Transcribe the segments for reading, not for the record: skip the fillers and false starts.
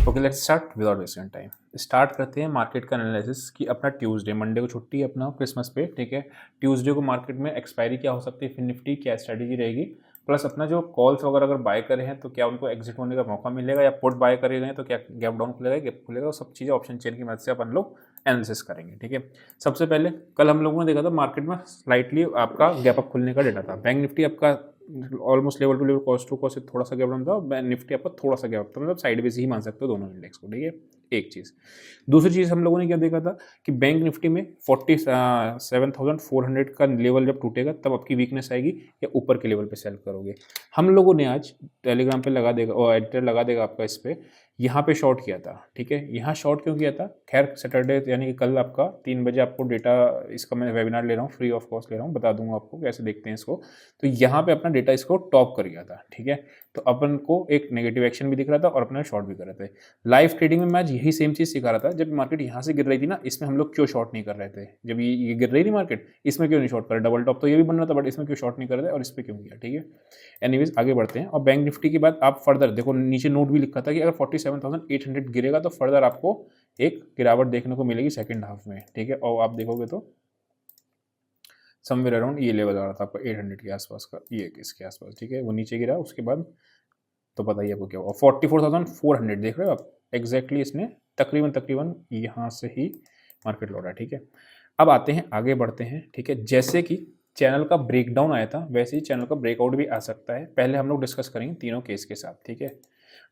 Okay, let's start without wasting time. Start करते हैं market का एनालिसिस कि अपना ट्यूसडे, मंडे को छुट्टी है अपना क्रिसमस पे, ठीक है। ट्यूसडे को मार्केट में एक्सपायरी क्या हो सकती है, फिर निफ्टी क्या स्ट्रैटेजी रहेगी, प्लस अपना जो कॉल्स वगैरह अगर बाय करे हैं तो क्या उनको एग्जिट होने का मौका मिलेगा, या पुट बाय करे गए तो क्या गैप डाउन खुलेगा, गैप खुलेगा, वो सब चीज़ें ऑप्शन चेन की मदद से अपन लोग एनालिसिस करेंगे, ठीक है। सबसे पहले कल हम लोगों ने देखा था मार्केट में स्लाइटली आपका गैप अप खुलने का डेटा था। बैंक निफ्टी आपका almost level to level, cost to cost थोड़ा सा गैप डाउन था, बैंक निफ्टी आपका थोड़ा सा गैप था, मतलब साइडवेज ही मान सकते हो दोनों इंडेक्स को, ठीक है। एक चीज़। दूसरी चीज़ हम लोगों ने क्या देखा था कि बैंक निफ्टी में 47,400 का लेवल जब टूटेगा तब आपकी वीकनेस आएगी, या ऊपर के लेवल पे सेल करोगे। हम लोगों ने आज टेलीग्राम पे लगा देगा और एडिटर लगा देगा आपका इस पे, यहाँ पे शॉर्ट किया था, ठीक है। यहाँ शॉर्ट क्यों किया था, खैर सैटरडे यानी कि कल आपका 3 बजे आपको डेटा, इसका मैं वेबिनार ले रहा हूँ, फ्री ऑफ कॉस्ट ले रहा हूँ, बता दूंगा आपको कैसे देखते हैं इसको। तो यहाँ पे अपना डेटा इसको टॉप कर गया था, ठीक है। तो अपन को एक नेगेटिव एक्शन भी दिख रहा था और अपने शॉर्ट भी कर रहे थे। लाइव ट्रेडिंग में मैं आज यही सेम चीज़ सिखा रहा था, जब मार्केट यहाँ से गिर रही थी ना, इसमें हम लोग क्यों शॉर्ट नहीं कर रहे थे, जब ये गिर रही थी मार्केट, इसमें क्यों नहीं शॉर्ट कर रहे, डबल टॉप तो ये भी बन रहा था, बट इसमें क्यों शॉर्ट नहीं कर रहे थे और इस पर क्यों किया, ठीक है। एनीवेज आगे बढ़ते हैं। और बैंक निफ्टी के बाद आप फर्दर देखो, नीचे नोट भी लिखा था कि अगर 47,800 गिरेगा तो फर्दर आपको एक गिरावट देखने को मिलेगी सेकेंड हाफ में, ठीक है। और आप देखोगे तो समवेयर अराउंड ये लेवल आ रहा था आपका 800 के आसपास का, ये इसके आसपास, ठीक है। वो नीचे गिरा, उसके बाद तो पता ही आपको क्या हुआ, 44,400 देख रहे हो आप, एग्जैक्टली इसने तकरीबन यहाँ से ही मार्केट लौटा, ठीक है। अब आते हैं, आगे बढ़ते हैं, ठीक है। जैसे कि चैनल का ब्रेकडाउन आया था, वैसे ही चैनल का ब्रेकआउट भी आ सकता है। पहले हम लोग डिस्कस करेंगे तीनों केस के साथ, ठीक है।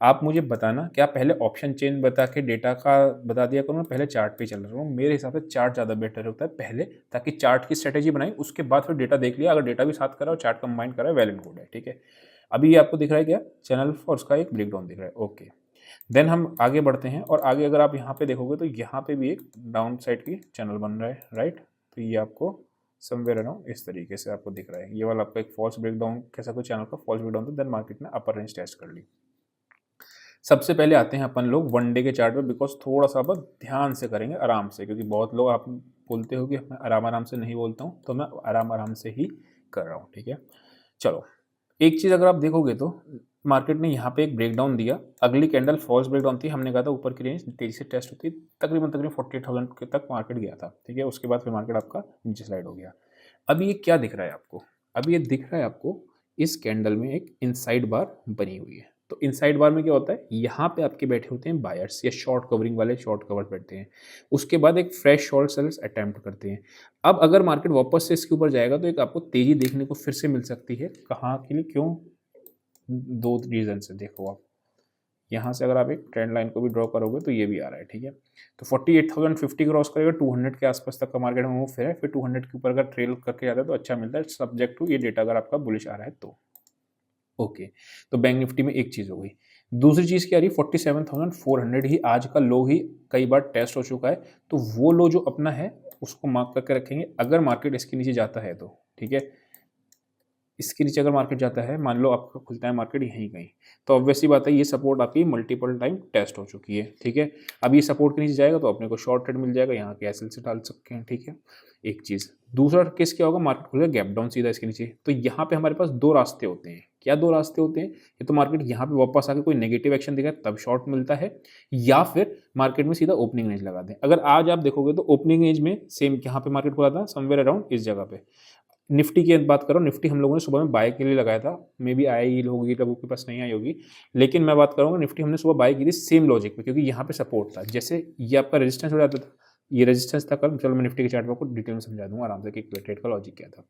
आप मुझे बताना, क्या पहले ऑप्शन चेन बता के डेटा का बता दिया करूँ, पहले चार्ट पे चल रहा हूँ। मेरे हिसाब से चार्ट ज़्यादा बेटर होता है पहले, ताकि चार्ट की स्ट्रेटेजी बनाई, उसके बाद फिर डेटा देख लिया, अगर डेटा भी साथ करा और चार्ट कंबाइन करा, वेल एंड गुड है, ठीक है। अभी ये आपको दिख रहा है क्या, चैनल और उसका एक ब्रेकडाउन दिख रहा है, ओके। देन हम आगे बढ़ते हैं, और आगे अगर आप यहाँ पे देखोगे तो यहाँ पे भी एक डाउन साइड की चैनल बन रहा है, राइट। तो ये आपको समवेयर अराउंड इस तरीके से आपको दिख रहा है, ये वाला आपका एक फॉल्स ब्रेकडाउन, कैसा कोई चैनल का फॉल्स ब्रेकडाउन था, देन मार्केट ने अपर रेंज टेस्ट कर ली। सबसे पहले आते हैं अपन लोग वन डे के चार्ट पे, बिकॉज थोड़ा सा अपन ध्यान से करेंगे, आराम से, क्योंकि बहुत लोग आप बोलते हो कि मैं आराम आराम से नहीं बोलता हूँ, तो मैं आराम आराम से ही कर रहा हूँ, ठीक है। चलो, एक चीज़ अगर आप देखोगे तो मार्केट ने यहाँ पे एक ब्रेकडाउन दिया, अगली कैंडल फॉल्स ब्रेकडाउन थी, हमने कहा था ऊपर की रेंज तेजी से टेस्ट होती है, तकरीबन 48,000 के तक मार्केट गया था, ठीक है। उसके बाद फिर मार्केट आपका नीचे स्लाइड हो गया। अभी ये क्या दिख रहा है आपको, अभी ये दिख रहा है आपको, इस कैंडल में एक इनसाइड बार बनी हुई है। तो इनसाइड बार में क्या होता है, यहाँ पे आपके बैठे होते हैं बायर्स, या शॉर्ट कवरिंग वाले शॉर्ट कवर बैठते हैं, उसके बाद एक फ्रेश शॉर्ट सेल्स अटेम्प्ट करते हैं। अब अगर मार्केट वापस से इसके ऊपर जाएगा तो एक आपको तेजी देखने को फिर से मिल सकती है, कहाँ के लिए, क्यों, दो रीजन से। देखो आप यहाँ से अगर आप एक ट्रेंड लाइन को भी ड्रॉ करोगे तो ये भी आ रहा है, ठीक है। तो 48,050 क्रॉस करेगा, 200 के आसपास तक का मार्केट में मूव है, फिर 200 के ऊपर अगर ट्रेल करके जाता है तो अच्छा मिलता है, सब्जेक्ट टू ये डेटा अगर आपका बुलिश आ रहा है तो। ओके, तो बैंक निफ्टी में एक चीज़ हो गई। दूसरी चीज़ क्या आ रही है, 47,400 ही आज का लो ही कई बार टेस्ट हो चुका है, तो वो लो जो अपना है उसको मार्क करके रखेंगे, अगर मार्केट इसके नीचे जाता है तो, ठीक है। इसके नीचे अगर मार्केट जाता है, मान लो आपका खुलता है मार्केट यहीं कहीं, तो ऑब्वियसली बात है ये सपोर्ट आपकी मल्टीपल टाइम टेस्ट हो चुकी है, ठीक है। अब ये सपोर्ट के नीचे जाएगा तो अपने को शॉर्ट ट्रेड मिल जाएगा, यहाँ के एसएल से डाल सकते हैं, ठीक है। एक चीज़, दूसरा केस क्या होगा, मार्केट खुलेगा गैप डाउन सीधा इसके नीचे, तो यहाँ पे हमारे पास दो रास्ते होते हैं। क्या दो रास्ते होते हैं, ये तो मार्केट यहाँ पे वापस आके कोई नेगेटिव एक्शन दिखाए तब शॉर्ट मिलता है, या फिर मार्केट में सीधा ओपनिंग रेंज लगा दें। अगर आज आप देखोगे तो ओपनिंग रेंज में सेम यहाँ पे मार्केट खुला था समवेयर अराउंड इस जगह पे। निफ्टी की बात करो, निफ्टी हम लोगों ने सुबह में बाय के लिए लगाया था, मे बी आई होगी, लोगों के पास नहीं आई होगी, लेकिन मैं बात करूँगा निफ्टी हमने सुबह बाय की थी सेम लॉजिक पे, क्योंकि यहाँ पे सपोर्ट था, जैसे ये आपका रेजिस्टेंस हो जाता था, ये रेजिस्टेंस था कल। चलो मैं निफ्टी के चार्ट पर आपको डिटेल में समझा दूंगा आराम से कि ट्रेड का लॉजिक क्या था।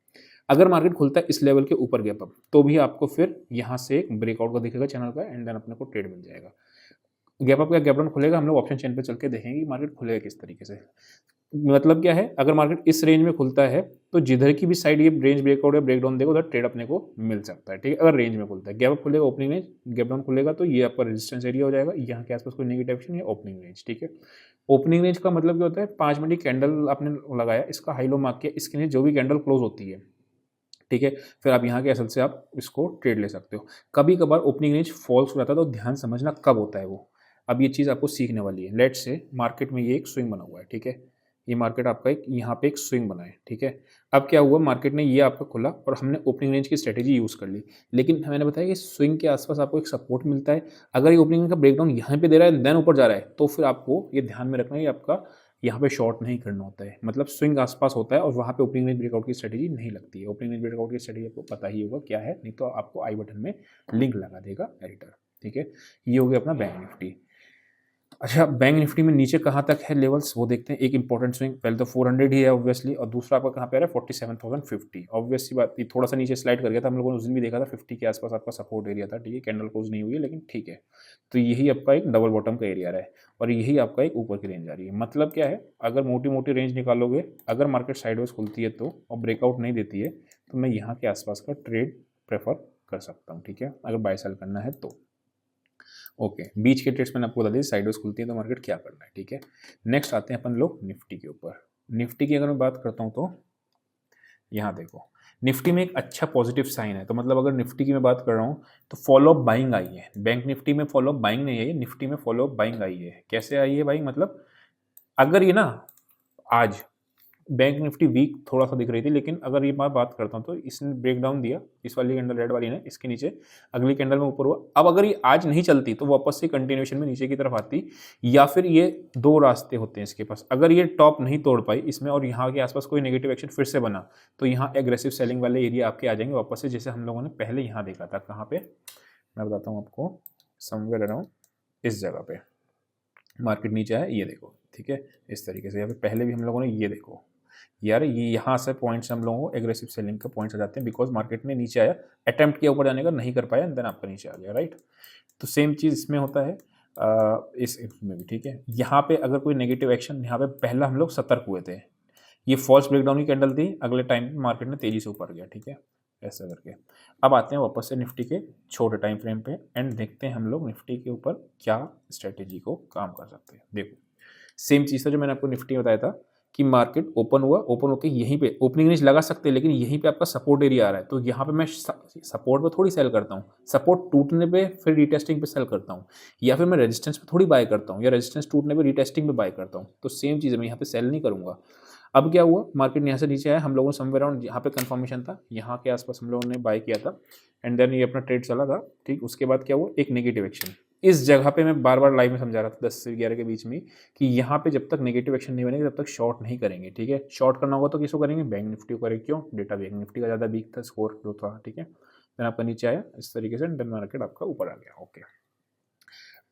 अगर मार्केट खुलता है इस लेवल के ऊपर गैप अप, तो भी आपको फिर यहाँ से एक ब्रेकआउट को दिखेगा चैनल का, एंड देन अपने को ट्रेड मिल जाएगा। गैप अप या गैप डाउन खुलेगा, हम लोग ऑप्शन चेन पे चल के देखेंगे कि मार्केट खुलेगा किस तरीके से। मतलब क्या है, अगर मार्केट इस रेंज में खुलता है तो जिधर की भी साइड ये रेंज ब्रेकआउट या ब्रेकडाउन देगा उधर ट्रेड अपने को मिल सकता है, ठीक है। अगर रेंज में खुलता है, गैप अप खुलेगा ओपनिंग रेंज, गैप डाउन खुलेगा तो ये आपका रेजिस्टेंस एरिया हो जाएगा, यहाँ के आसपास कोई नेगेटिव एक्शन या ओपनिंग रेंज, ठीक है। ओपनिंग रेंज का मतलब क्या होता है, 5 मिनट की कैंडल आपने लगाया, इसका हाई लो मार्क किया, इसके नीचे जो भी कैंडल क्लोज होती है, ठीक है, फिर आप यहाँ के एसएल से आप इसको ट्रेड ले सकते हो। कभी कभार ओपनिंग रेंज फॉल्स हो जाता है, तो ध्यान समझना कब होता है वो। अब ये चीज़ आपको सीखने वाली है। लेट्स से मार्केट में ये एक स्विंग बना हुआ है, ठीक है, ये मार्केट आपका एक यहाँ पे एक स्विंग बना है, ठीक है। अब क्या हुआ, मार्केट ने ये आपका खुला और हमने ओपनिंग रेंज की स्ट्रेटेजी यूज़ कर ली, लेकिन मैंने बताया कि स्विंग के आसपास आपको एक सपोर्ट मिलता है। अगर ये ओपनिंग का ब्रेकडाउन यहाँ पे दे रहा है देन ऊपर जा रहा है, तो फिर आपको ये ध्यान में रखना है आपका यहाँ पे शॉर्ट नहीं करना होता है, मतलब स्विंग आसपास होता है और वहाँ पे ओपनिंग रेंज ब्रेकआउट की स्ट्रेटेजी नहीं लगती है। ओपनिंग रेंज ब्रेकआउट की स्ट्रेटेजी आपको पता ही होगा क्या है, नहीं तो आपको आई बटन में लिंक लगा देगा एडिटर, ठीक है। ये हो गया अपना बैंक निफ्टी। अच्छा, बैंक निफ्टी में नीचे कहाँ तक है लेवल्स वो देखते हैं। एक इंपॉर्टेंट स्विंग पहले तो 400 ही है ऑब्वियसली, और दूसरा आपका कहाँ पे आ रहा है 47,050। ऑब्वियस सी बात, ये थोड़ा सा नीचे स्लाइड कर गया था, हम लोगों ने उस दिन भी देखा था 50 के आसपास आपका सपोर्ट एरिया था, ठीक है। कैंडल क्लोज नहीं हुई है लेकिन ठीक है। तो यही आपका एक डबल बॉटम का एरिया रहा है और यही आपका एक ऊपर की रेंज आ रही है। मतलब क्या है, अगर मोटी मोटी रेंज निकालोगे, अगर मार्केट साइडवेज खुलती है तो और ब्रेकआउट नहीं देती है तो मैं यहाँ के आसपास का ट्रेड प्रेफर कर सकता हूँ, ठीक है, अगर बाय सेल करना है तो। ओके, बीच के ट्रेड्स मैंने आपको बता दी, साइडवेज खुलती है तो मार्केट क्या करना है, ठीक है। नेक्स्ट आते हैं अपन लोग निफ्टी के ऊपर। निफ्टी की अगर मैं बात करता हूँ तो यहाँ देखो, निफ्टी में एक अच्छा पॉजिटिव साइन है, तो मतलब अगर निफ्टी की मैं बात कर रहा हूँ तो फॉलो अप बाइंग आई है। बैंक निफ्टी में फॉलो अप बाइंग नहीं आई है, निफ्टी में फॉलो अप बाइंग आई है। कैसे आई है भाई, मतलब अगर ये ना आज बैंक निफ्टी वीक थोड़ा सा दिख रही थी, लेकिन अगर ये मैं बात करता हूँ तो इसने ब्रेक डाउन दिया, इस वाली कैंडल रेड वाली ने, इसके नीचे अगली कैंडल में ऊपर हुआ। अब अगर ये आज नहीं चलती तो वापस से कंटिन्यूएशन में नीचे की तरफ आती, या फिर ये दो रास्ते होते हैं इसके पास। अगर ये टॉप नहीं तोड़ पाई इसमें और यहाँ के आसपास कोई नेगेटिव एक्शन फिर से बना तो यहाँ एग्रेसिव सेलिंग वाले एरिया आपके आ जाएंगे वापस से, जैसे हम लोगों ने पहले यहाँ देखा था। कहाँ पे, मैं बताता हूँ आपको, समवेयर अराउंड इस जगह पे मार्केट नीचे है, ये देखो, ठीक है। इस तरीके से, या फिर पहले भी हम लोगों ने ये देखो यार, ये यहाँ से पॉइंट्स हम लोगों को एग्रेसिव सेलिंग के पॉइंट्स आ जाते हैं, बिकॉज मार्केट ने नीचे आया, अटेम्प्ट किया ऊपर जाने का, नहीं कर पाया, देन आपका नीचे आ गया, राइट। तो सेम चीज़ इसमें होता है, इसमें भी, ठीक है। यहाँ पे अगर कोई नेगेटिव एक्शन, यहाँ पे पहला हम लोग सतर्क हुए थे, ये फॉल्स ब्रेकडाउन की कैंडल थी, अगले टाइम मार्केट ने तेजी से ऊपर गया, ठीक है, ऐसा करके। अब आते हैं वापस से निफ्टी के छोटे टाइम फ्रेम पे एंड देखते हैं हम लोग निफ्टी के ऊपर क्या स्ट्रेटेजी को काम कर सकते हैं। देखो, सेम चीज़ था जो मैंने आपको निफ्टी में बताया था कि मार्केट ओपन हुआ, ओपन होकर यहीं पे ओपनिंग रेंज लगा सकते हैं, लेकिन यहीं पे आपका सपोर्ट एरिया आ रहा है, तो यहाँ पे मैं सपोर्ट पे थोड़ी सेल करता हूँ, सपोर्ट टूटने पे फिर रीटेस्टिंग पे सेल करता हूँ, या फिर मैं रेजिस्टेंस पे थोड़ी बाय करता हूँ, या रेजिस्टेंस टूटने पे रीटेस्टिंग पे बाय करता हूँ। तो सेम चीज़ है, मैं यहाँ पे सेल नहीं करूँगा। अब क्या हुआ, मार्केट यहाँ से नीचे आया, हम लोगों ने समवेयर अराउंड यहाँ पे कंफर्मेशन था, यहाँ के आसपास हम लोगों ने बाय किया था एंड देन ये अपना ट्रेड चला था, ठीक। उसके बाद क्या हुआ, एक नेगेटिव एक्शन। इस जगह पे मैं बार बार लाइव में समझा रहा था 10 से 11 के बीच में कि यहाँ पे जब तक नेगेटिव एक्शन नहीं बनेगा तब तक शॉर्ट नहीं करेंगे, ठीक है। शॉर्ट करना होगा तो किसको करेंगे, बैंक निफ्टी को करेंगे। क्यों, डेटा बैंक निफ्टी का ज़्यादा वीक था, स्कोर जो था, ठीक है। देन आपका नीचे आया इस तरीके से, देन मार्केट आपका ऊपर आ गया, ओके।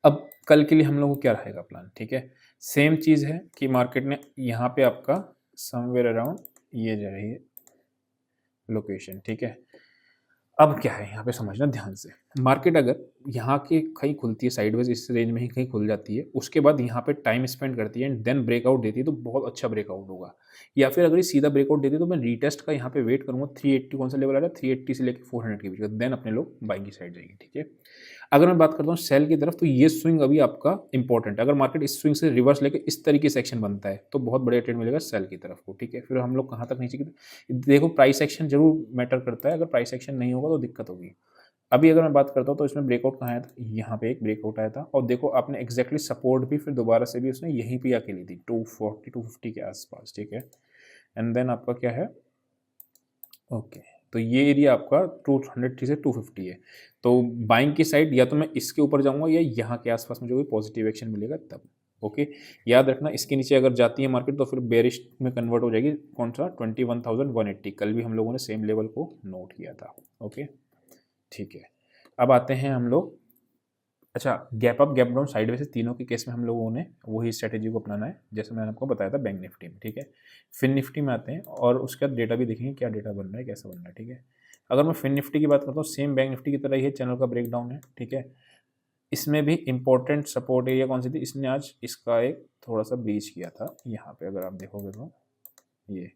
अब कल के लिए हम लोगों को क्या रहेगा प्लान, ठीक है। सेम चीज़ है कि मार्केट ने यहाँ पे आपका समवेयर अराउंड ये जा रही है लोकेशन, ठीक है। अब क्या है यहाँ पे समझना ध्यान से, मार्केट अगर यहाँ की कहीं खुलती है साइडवेज, इस रेंज में ही कहीं खुल जाती है, उसके बाद यहाँ पे टाइम स्पेंड करती है एंड देन ब्रेकआउट देती है तो बहुत अच्छा ब्रेकआउट होगा। या फिर अगर ये सीधा ब्रेकआउट देती है तो मैं रीटेस्ट का यहाँ पे वेट करूँगा, 380 कौन सा लेवल आ रहा है, 380 से लेकर 400 के बीच का, देन अपने लोग बाइंग की साइड जाएंगे, ठीक है। अगर मैं बात करता हूँ सेल की तरफ, तो ये स्विंग अभी आपका इंपॉर्टेंट है। अगर मार्केट इस स्विंग से रिवर्स लेके इस तरीके से एक्शन बनता है तो बहुत बढ़िया ट्रेड मिलेगा सेल की तरफ को, ठीक है। फिर हम लोग कहाँ तक नीचे की, देखो प्राइस एक्शन जरूर मैटर करता है, अगर प्राइस एक्शन नहीं होगा तो दिक्कत होगी। अभी अगर मैं बात करता हूँ तो इसमें ब्रेकआउट कहाँ आया था, यहाँ पे एक ब्रेकआउट आया था और देखो आपने एक्जैक्टली सपोर्ट भी फिर दोबारा से भी उसने यहीं पे आके ली थी 240 250 के आसपास, ठीक है। एंड देन आपका क्या है, ओके, तो ये एरिया आपका 200 से 250 है। तो बाइंग की साइड या तो मैं इसके ऊपर जाऊंगा या यहाँ के आसपास मुझे कोई पॉजिटिव एक्शन मिलेगा तब, ओके। याद रखना इसके नीचे अगर जाती है मार्केट तो फिर बेरिश में कन्वर्ट हो जाएगी, कौन सा 21,180, कल भी हम लोगों ने सेम लेवल को नोट किया था, ओके, ठीक है। अब आते हैं हम लोग, अच्छा, gap up gap down sideways से तीनों के केस में हम लोगों ने वही स्ट्रेटेजी को अपनाना है जैसे मैंने आपको बताया था बैंक निफ्टी में, ठीक है। फिन निफ्टी में आते हैं और उसके बाद डेटा भी देखेंगे क्या डेटा बन रहा है, कैसा बन रहा है, ठीक है। अगर मैं फिन निफ्टी की बात करता हूँ, सेम बैंक निफ्टी की तरह ही चैनल का ब्रेकडाउन है, ठीक है। इसमें भी इंपॉर्टेंट सपोर्ट एरिया कौन सी थी, इसने आज इसका एक थोड़ा सा ब्रीच किया था यहाँ पे, अगर आप देखोगे तो ये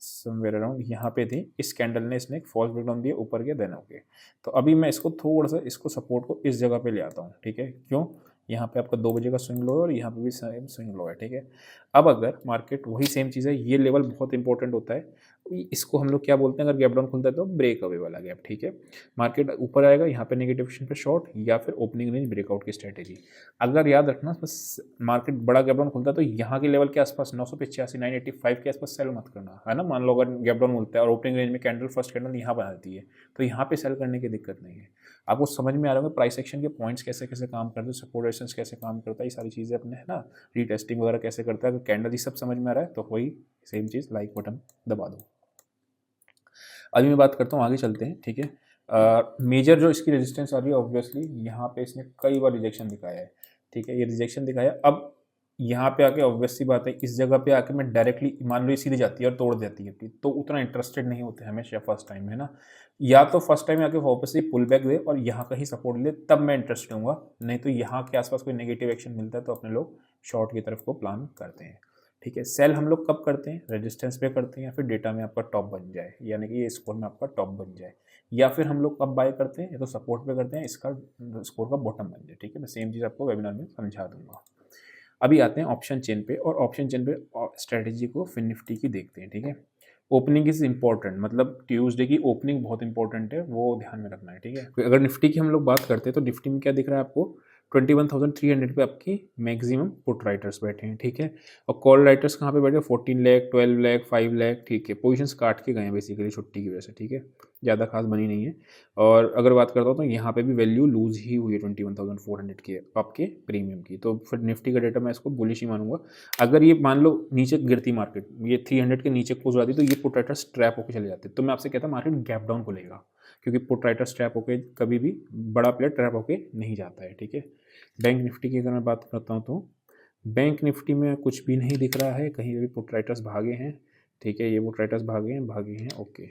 समवेयर अराउंड यहाँ पे थी, इस कैंडल ने इसने एक फॉल्स ब्रेकडाउन दिया, ऊपर गया, देन ओके। तो अभी मैं इसको थोड़ा सा इसको सपोर्ट को इस जगह पे ले आता हूँ, ठीक है। क्यों, यहाँ पे आपका 2 बजे का स्विंग लो है और यहाँ पे भी सेम स्विंग लो है, ठीक है। अब अगर मार्केट वही सेम चीज़ है, ये लेवल बहुत इंपॉर्टेंट होता है, इसको हम लोग क्या बोलते हैं, अगर गैप डाउन खुलता है तो ब्रेक अवे वाला गैप, ठीक है। मार्केट ऊपर आएगा, यहाँ पे नेगेटिव एक्शन पे शॉर्ट या फिर ओपनिंग रेंज ब्रेकआउट की स्ट्रेटेजी। अगर याद रखना, बस मार्केट बड़ा गैप डाउन खुलता है तो यहाँ के लेवल के आसपास 985 985 के आसपास सेल मत करना, है ना। मान लो अगर गैप डाउन खुलता है और ओपनिंग रेंज में कैंडल फर्स्ट कैंडल यहाँ बनाती है तो यहाँ पे सेल करने की दिक्कत नहीं है। आपको समझ में आ रहा होगा प्राइस एक्शन के पॉइंट्स कैसे कैसे काम करते हैं, सपोर्ट रेजिस्टेंस कैसे काम करता है, ये सारी चीज़ें अपने, है ना, रीटेस्टिंग वगैरह कैसे करता है। अगर कैंडल ये सब समझ में आ रहा है तो वही सेम चीज़ लाइक बटन दबा दो। अभी मैं बात करता हूँ, आगे चलते हैं, ठीक है। मेजर जो इसकी रेजिस्टेंस आ रही है, ऑब्वियसली यहाँ पे इसने कई बार रिजेक्शन दिखाया है, ठीक है, ये रिजेक्शन दिखाया। अब यहाँ पे आके ऑब्वियसली बात है, इस जगह पे आके मैं डायरेक्टली, मान लो ये सीधी जाती है और तोड़ देती है, तो उतना इंटरेस्टेड नहीं होते हमेशा फर्स्ट टाइम, है ना। या तो फर्स्ट टाइम आके वापस से पुल बैक दे और यहाँ कहीं सपोर्ट ले, तब मैं इंटरेस्टेड हूँगा, नहीं तो यहाँ के आसपास कोई नेगेटिव एक्शन मिलता है तो अपने लोग शॉर्ट की तरफ को प्लान करते हैं, ठीक है। सेल हम लोग कब करते हैं, रेजिस्टेंस पे करते हैं या फिर डेटा में आपका टॉप बन जाए, यानी कि ये स्कोर में आपका टॉप बन जाए, या फिर हम लोग कब बाय करते हैं, या तो सपोर्ट पे करते हैं, इसका स्कोर का बॉटम बन जाए, ठीक है। मैं सेम चीज़ आपको वेबिनार में समझा दूंगा। अभी आते हैं ऑप्शन चेन पे, और ऑप्शन चेन पे स्ट्रेटेजी को फिन निफ्टी की देखते हैं, ठीक है। ओपनिंग इज इंपॉर्टेंट, मतलब ट्यूसडे की ओपनिंग बहुत इंपॉर्टेंट है, वो ध्यान में रखना है, ठीक है। अगर निफ्टी की हम लोग बात करते हैं तो निफ्टी में क्या दिख रहा है आपको, 21,300 पे आपकी मैक्सिमम पुट राइटर्स बैठे हैं, ठीक है। और कॉल राइटर्स कहाँ पे बैठे हैं, 14 लाख, 12 लाख, 5 लाख, ठीक है। पोजीशंस काट के गए हैं बेसिकली छुट्टी की वजह से, ठीक है, ज़्यादा खास बनी नहीं है। और अगर बात करता हूँ तो यहाँ पे भी वैल्यू लूज ही हुई है 21,400 की आपके प्रीमियम की, तो फिर निफ्टी का डेटा मैं इसको बुलिश ही मानूंगा। अगर ये मान लो नीचे गिरती मार्केट, ये 300 के नीचे क्लोज आती तो ये पुट राइटर्स ट्रैप होकर चले जाते, तो मैं आपसे कहता मार्केट गैप डाउन खुलेगा, क्योंकि पुट राइटर्स ट्रैप होकर कभी भी बड़ा प्लेयर ट्रैप होकर नहीं जाता है, ठीक है। बैंक निफ्टी की अगर मैं बात करता हूँ तो बैंक निफ्टी में कुछ भी नहीं दिख रहा है, कहीं भी पुट राइटर्स भागे हैं, ठीक है, ये पुट राइटर्स भागे हैं, ओके।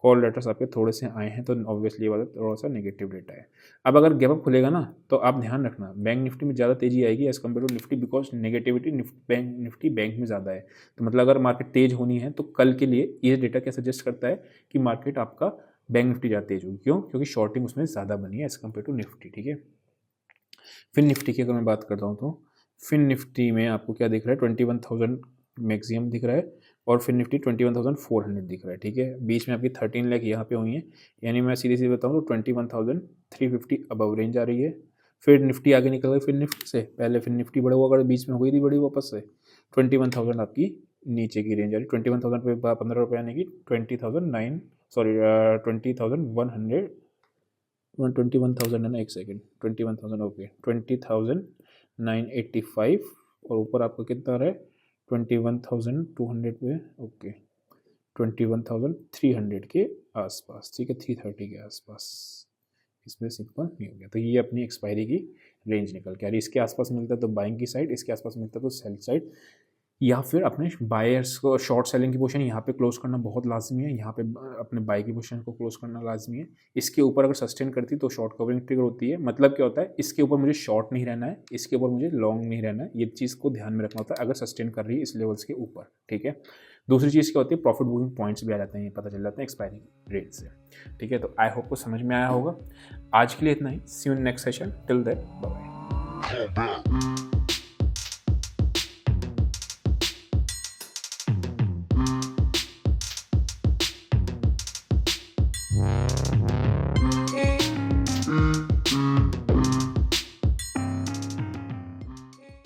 कॉल राइटर्स आपके थोड़े से आए हैं तो ऑब्वियसली ये बात थोड़ा सा नेगेटिव डेटा है। अब अगर गैप अप खुलेगा ना तो आप ध्यान रखना, बैंक निफ्टी में ज़्यादा तेजी आएगी as compare to Nifty, because negativity Nifty bank में ज़्यादा है। तो मतलब अगर मार्केट तेज होनी है तो कल के लिए ये डेटा क्या सजेस्ट करता है कि मार्केट आपका बैंक निफ्टी ज़्यादा तेज होगी, क्यों, क्योंकि शॉर्टिंग उसमें ज़्यादा बनी है एज कम्पेयर टू निफ्टी, ठीक है। फिन निफ्टी की अगर मैं बात करता हूँ तो फिन निफ्टी में आपको क्या दिख रहा है, 21,000 मैक्सिमम दिख रहा है, और फिन निफ्टी 21,400 दिख रहा है, ठीक है। बीच में आपकी 13 लाख यहाँ पे हुई है, यानी मैं सीधी बताऊँ तो 21,350 अबव रेंज आ रही है। फिर निफ्टी आगे निकल गई फिर निफ्टी से, पहले फिर निफ्टी बड़ा हुआ, अगर बीच में हो गई थी बड़ी वापस से, 21,000 आपकी नीचे की रेंज आ रही, 21,000 पे 15 रुपये यानी कि 21,000 है ना, एक सेकेंड, 21,000 ओके, 20,985, और ऊपर आपका कितना रहा है 21,200 पे, ओके, 21,300 के आसपास, ठीक है, 330 के आसपास, इसमें सिंपल नहीं हो गया। तो ये अपनी एक्सपायरी की रेंज निकल के आ रही है, इसके आसपास मिलता है तो बाइंग की साइड, इसके आसपास मिलता है तो सेल साइड, या फिर अपने बायर्स को शॉर्ट सेलिंग की पोजीशन यहाँ पे क्लोज करना बहुत लाजमी है, यहाँ पे अपने बाई की पोजीशन को क्लोज करना लाजमी है। इसके ऊपर अगर सस्टेन करती तो शॉर्ट कवरिंग ट्रिगर होती है, मतलब क्या होता है, इसके ऊपर मुझे शॉर्ट नहीं रहना है, इसके ऊपर मुझे लॉन्ग नहीं रहना है, ये चीज़ को ध्यान में रखना होता है अगर सस्टेन कर रही है इस लेवल्स के ऊपर, ठीक है। दूसरी चीज़ क्या होती है, प्रॉफिट बुकिंग पॉइंट्स भी आ जाते हैं, पता चल जाते हैं एक्सपायरी रेट से, ठीक है। तो आई होप को समझ में आया होगा। आज के लिए इतना ही, see you in next session, till then bye bye.